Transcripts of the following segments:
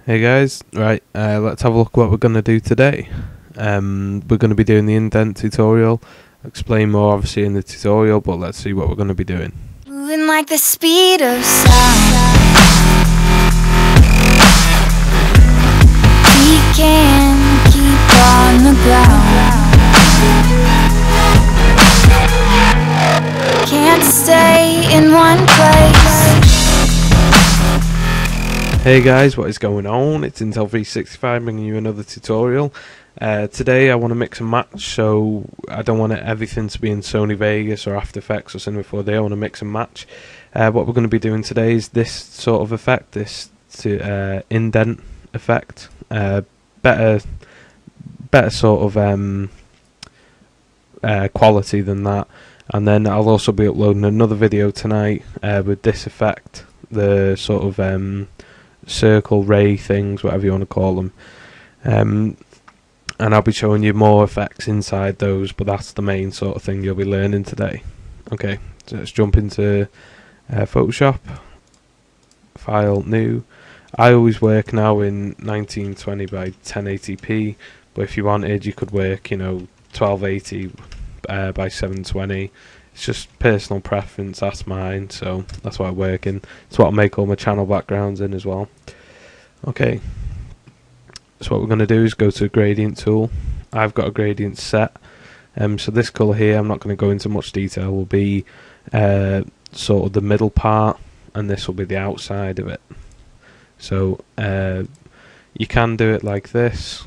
Hey guys, right, let's have a look what we're going to do today. We're going to be doing the indent tutorial. I'll explain more obviously in the tutorial, but let's see what we're going to be doing. Moving like the speed of sound, we can keep on the ground. Can't stay in one place. Hey guys, what is going on? It's Intel 365 bringing you another tutorial. Today I want to mix and match, so I don't want everything to be in Sony Vegas or After Effects or Cinema 4D. I want to mix and match. What we're going to be doing today is this sort of effect, this indent effect. Better sort of quality than that. And then I'll also be uploading another video tonight with this effect, the sort of circle ray things, whatever you want to call them, and I'll be showing you more effects inside those, but that's the main sort of thing you'll be learning today. Okay, so let's jump into Photoshop, File, New. I always work now in 1920 by 1080p, but if you wanted you could work, 1280 by 720. It's just personal preference, that's mine, so that's what I work in. It's what I make all my channel backgrounds in as well. Okay, so what we're going to do is go to a gradient tool. I've got a gradient set, so this colour here, I'm not going to go into much detail, will be sort of the middle part, and this will be the outside of it. So you can do it like this,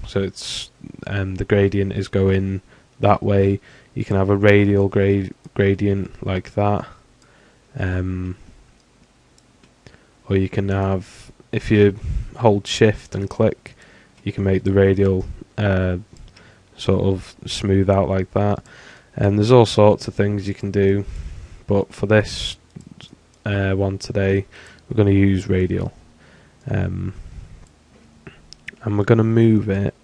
so it's the gradient is going that way. You can have a radial gradient like that, or you can have, if you hold shift and click, you can make the radial sort of smooth out like that. And there's all sorts of things you can do, but for this one today we're going to use radial, and we're going to move it.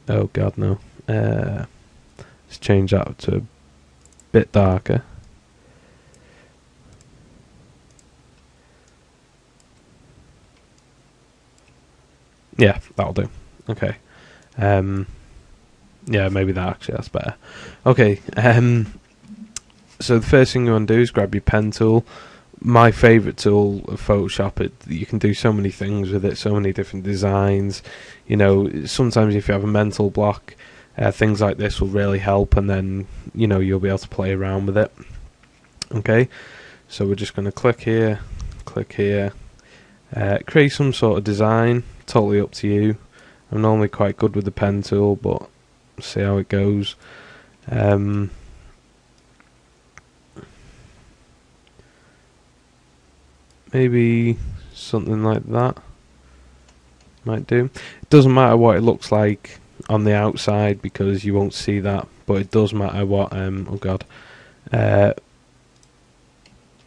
Oh god, no. Let's change that to a bit darker. Yeah, that'll do. Okay. Yeah, maybe that's better. Okay. So the first thing you want to do is grab your pen tool. My favourite tool of Photoshop. You can do so many things with it, so many different designs. Sometimes if you have a mental block, things like this will really help, and then you'll be able to play around with it. Okay, so we're just going to click here, create some sort of design. Totally up to you. I'm normally quite good with the pen tool, but see how it goes. Maybe something like that might do. It doesn't matter what it looks like on the outside because you won't see that, but it does matter what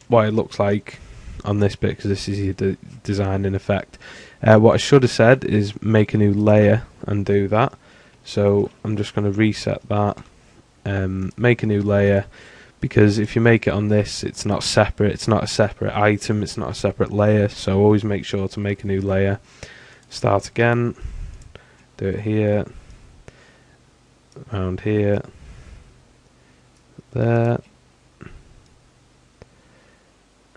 what it looks like on this bit, because this is your design in effect. What I should have said is make a new layer and do that. So I'm just going to reset that, make a new layer, because if you make it on this, it's not separate, it's not a separate item, it's not a separate layer, so always make sure to make a new layer. Start again, do it here, around here, there,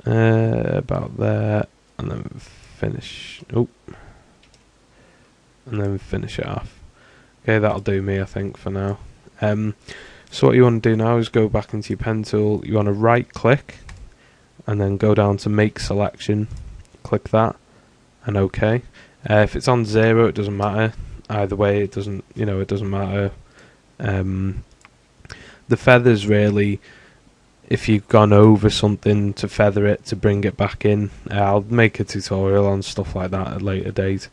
about there, and then finish. And then finish it off. Okay, that'll do me, I think, for now. So what you want to do now is go back into your pen tool. You want to right click and then go down to make selection, click that, and OK. If it's on 0, it doesn't matter. Either way, it doesn't matter. The feathers, really, if you've gone over something, to feather it, to bring it back in. I'll make a tutorial on stuff like that at a later date.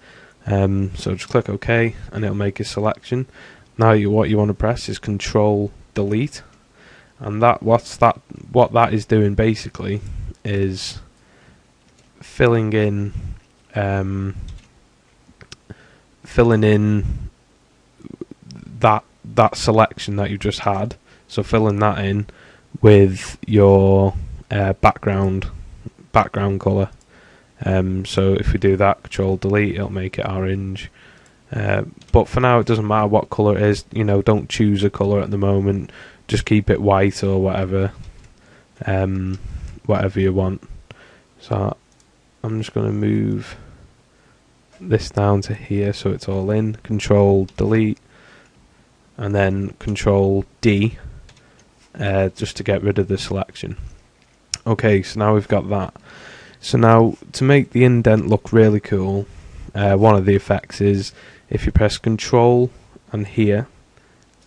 So just click OK and it'll make a selection. Now what you want to press is Control Delete, and what that is doing basically is filling in that selection that you just had. So filling that in with your background colour. So if we do that, control delete, it'll make it orange. But for now it doesn't matter what colour it is, you know, don't choose a colour at the moment, just keep it white or whatever, whatever you want. So I'm just going to move this down to here so it's all in, control delete, and then control D, just to get rid of the selection. Okay, so now we've got that. So now to make the indent look really cool, one of the effects is if you press control and here,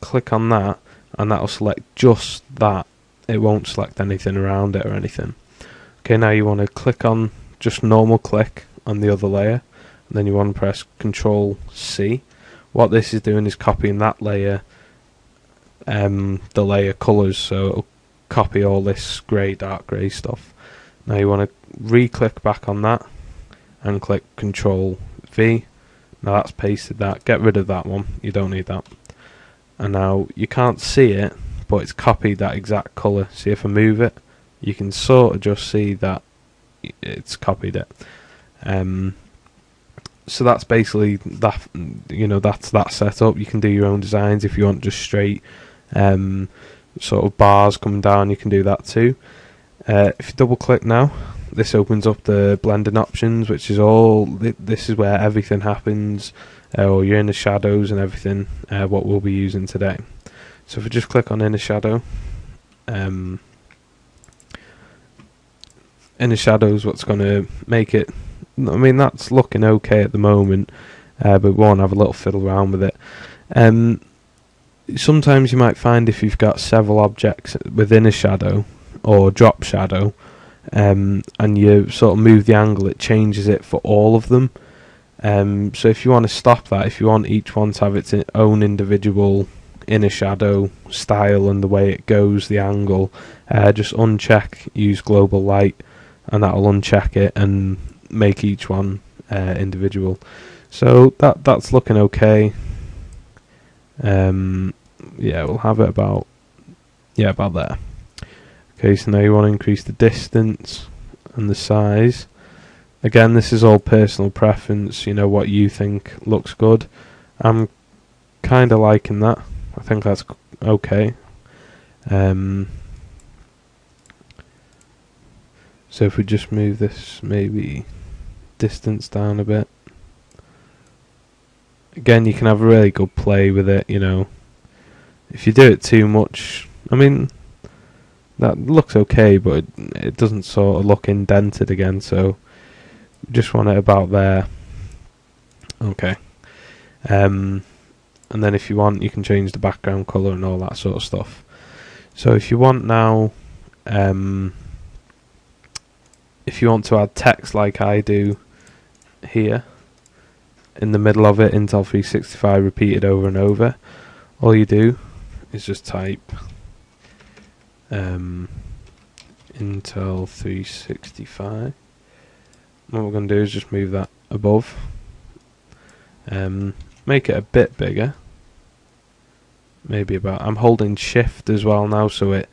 click on that, and that'll select just that. It won't select anything around it or anything. Okay, now you want to click on, just normal click on the other layer, and then you want to press control C. What this is doing is copying that layer, the layer colours, so it'll copy all this grey, dark grey stuff. Now you want to re-click back on that and click control V. Now that's pasted that, get rid of that one, you don't need that. And now you can't see it, but it's copied that exact colour. See, if I move it, you can sort of just see that it's copied it. So that's basically that, you know, that's that setup. You can do your own designs if you want just straight sort of bars coming down, you can do that too. If you double click now, this opens up the blending options, which is all, this is where everything happens, or your inner shadows and everything, what we'll be using today. So if we just click on inner shadow, inner shadow is what's going to make it, I mean that's looking okay at the moment, but we want to have a little fiddle around with it. Sometimes you might find if you've got several objects within a shadow or drop shadow, and you sort of move the angle, it changes it for all of them. So if you want to stop that, if you want each one to have its own individual inner shadow style and the way it goes, the angle, just uncheck use global light, and that'll uncheck it and make each one individual. So that's looking okay. Yeah, we'll have it about there. Okay, so now you want to increase the distance and the size. Again, this is all personal preference, you know, what you think looks good. I'm kind of liking that. I think that's okay. So if we just move this maybe distance down a bit. Again, you can have a really good play with it, you know. If you do it too much, I mean, that looks okay, but it doesn't sort of look indented again, so just want it about there. Okay. And then if you want, you can change the background colour and all that sort of stuff. So if you want now, if you want to add text like I do here, in the middle of it, Intel 365 repeated over and over, all you do is just type Intel 365. What we're going to do is just move that above, make it a bit bigger, maybe about, I'm holding shift as well now, so it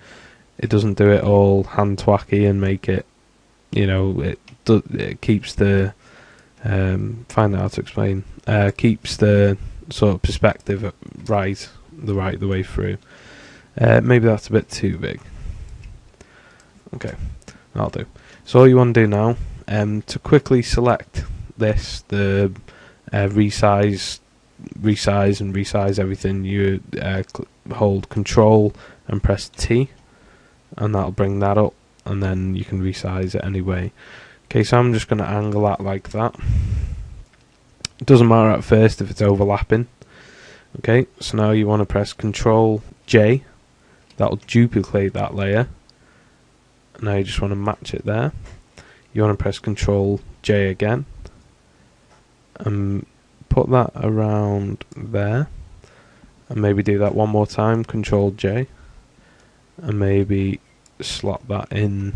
doesn't do it all hand twacky and make it, you know, it keeps the find out how to explain, keeps the sort of perspective the way through. Maybe that's a bit too big. Okay, that'll do. So all you want to do now, to quickly select this, the resize and resize everything, you hold Control and press T, and that'll bring that up, and then you can resize it anyway. Okay, so I'm just going to angle that like that. It doesn't matter at first if it's overlapping. Okay, so now you want to press Control J, that'll duplicate that layer. Now you just want to match it there. You want to press Control J again and put that around there, and maybe do that one more time, Control J, and maybe slot that in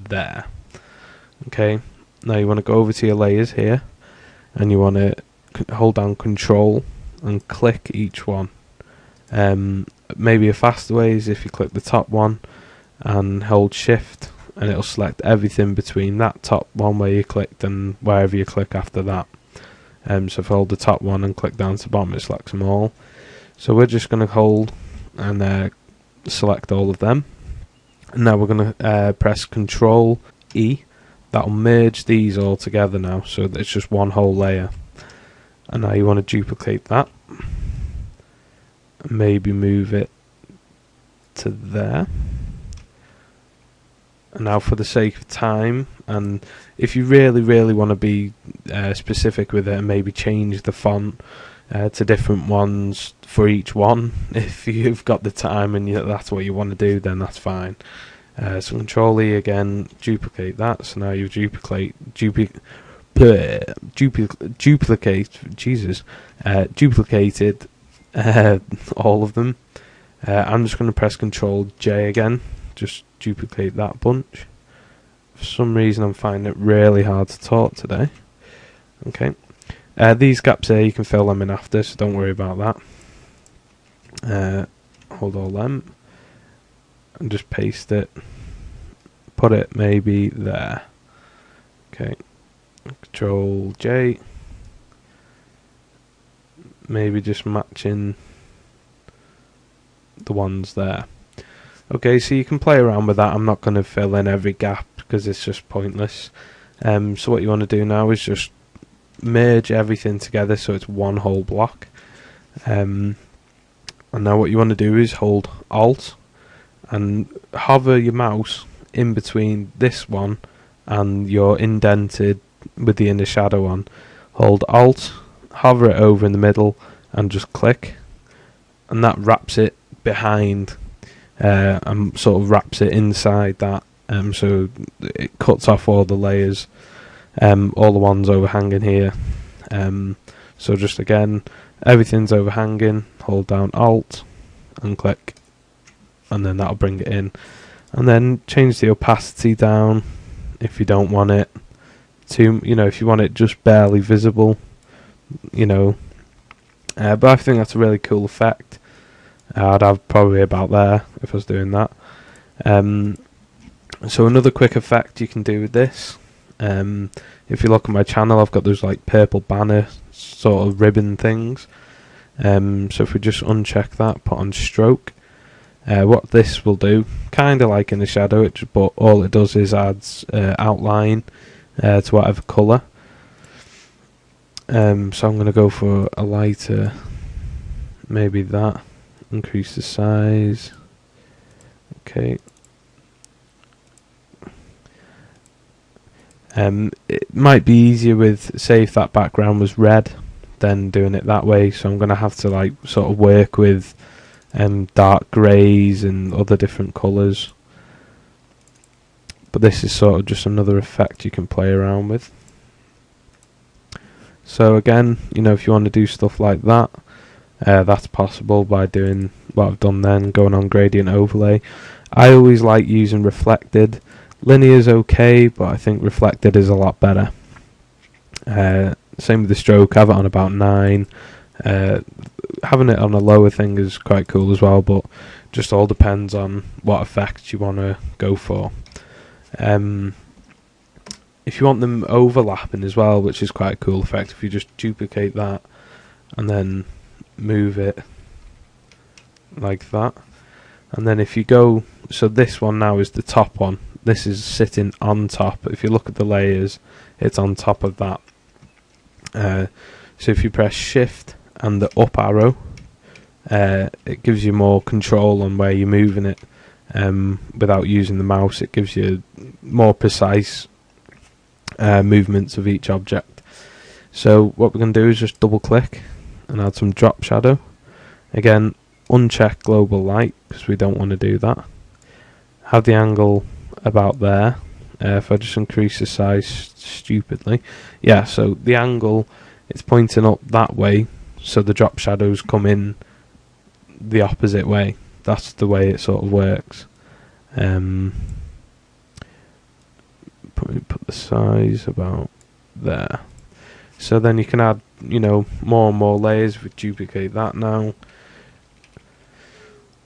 there. Okay, now you want to go over to your layers here, and you want to hold down Control and click each one. Maybe a faster way is if you click the top one and hold Shift and it'll select everything between that top one where you clicked and wherever you click after that. So if I hold the top one and click down to the bottom, it selects them all. So we're just going to hold and select all of them. And now we're going to press Control E. That'll merge these all together now, so that it's just one whole layer. And now you want to duplicate that. Maybe move it to there. And now, for the sake of time, and if you really want to be specific with it and maybe change the font to different ones for each one, if you've got the time and that's what you want to do, then that's fine. So Control E again, duplicate that. So now you duplicated all of them. I'm just going to press Control J again, just duplicate that bunch. For some reason I'm finding it really hard to talk today. Okay, these gaps here you can fill them in after, so don't worry about that. Hold all them and just paste it, put it maybe there. Okay, Control J, maybe just matching the ones there. Okay, so you can play around with that. I'm not going to fill in every gap because it's just pointless. So what you want to do now is just merge everything together so it's one whole block. And now what you want to do is hold Alt and hover your mouse in between this one and your indented with the inner shadow on. Hold Alt, hover it over in the middle and just click, and that wraps it behind and sort of wraps it inside that, so it cuts off all the layers, all the ones overhanging here. So just again, everything's overhanging, hold down Alt and click, and then that'll bring it in. And then change the opacity down if you don't want it to, if you want it just barely visible, but I think that's a really cool effect. I'd have probably about there if I was doing that. So another quick effect you can do with this, if you look at my channel, I've got those like purple banner sort of ribbon things. So if we just uncheck that, put on stroke, what this will do, kind of like in the shadow, but all it does is adds outline to whatever colour. So I'm going to go for a lighter, maybe that. Increase the size. Okay. It might be easier with, say, if that background was red, than doing it that way. So I'm going to have to like sort of work with dark greys and other different colours. But this is sort of just another effect you can play around with. So again, if you want to do stuff like that, that's possible by doing what I've done then, going on gradient overlay. I always like using reflected. Linear is okay, but I think reflected is a lot better. Same with the stroke, have it on about 9. Having it on a lower thing is quite cool as well, but just all depends on what effects you want to go for. If you want them overlapping as well, which is quite a cool effect, if you just duplicate that and then move it like that, and then if you go, so this one now is the top one, this is sitting on top. If you look at the layers, it's on top of that. So if you press shift and the up arrow, it gives you more control on where you're moving it without using the mouse. It gives you more precise movements of each object. So what we're going to do is just double click and add some drop shadow. Again, uncheck global light because we don't want to do that. Have the angle about there. If I just increase the size stupidly, yeah, so the angle, it's pointing up that way, so the drop shadows come in the opposite way. That's the way it sort of works. Put the size about there. So then you can add, more and more layers. We duplicate that now.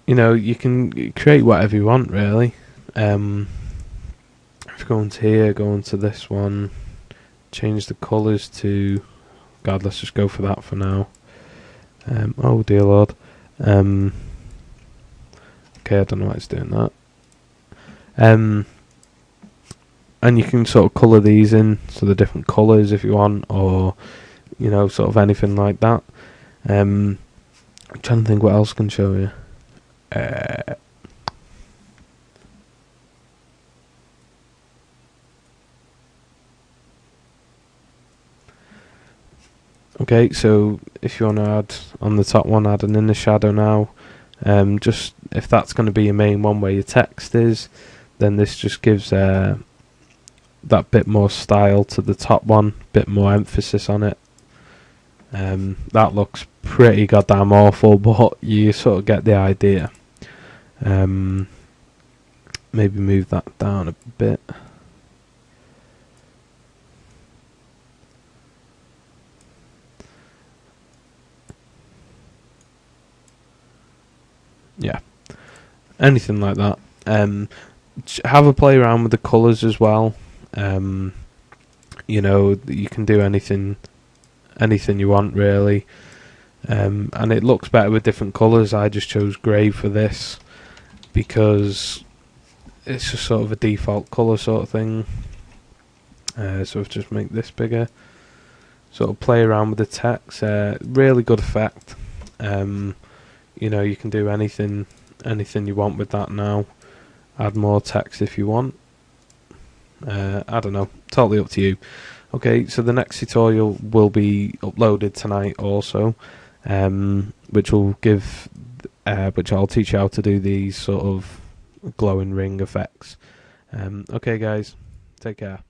You can create whatever you want, really. if you go into here, go into this one, change the colours to, God, let's just go for that for now. Oh dear lord. Okay, I don't know why it's doing that. And you can sort of colour these in, so the different colours if you want, or you know, sort of anything like that. I'm trying to think what else I can show you. Okay, so if you want to add on the top one, add an inner shadow now. Just if that's going to be your main one where your text is, then this just gives that bit more style to the top one, bit more emphasis on it. That looks pretty goddamn awful, but you sort of get the idea. Maybe move that down a bit. Yeah, anything like that. Have a play around with the colours as well. You know, you can do anything you want really. And it looks better with different colours. I just chose grey for this because it's just sort of a default colour sort of thing. So I've just make this bigger. Sort of play around with the text. Really good effect. You know, you can do anything you want with that now. Add more text if you want. I don't know, totally up to you. Okay, so the next tutorial will be uploaded tonight also, which I'll teach you how to do these sort of glowing ring effects. Okay guys, take care.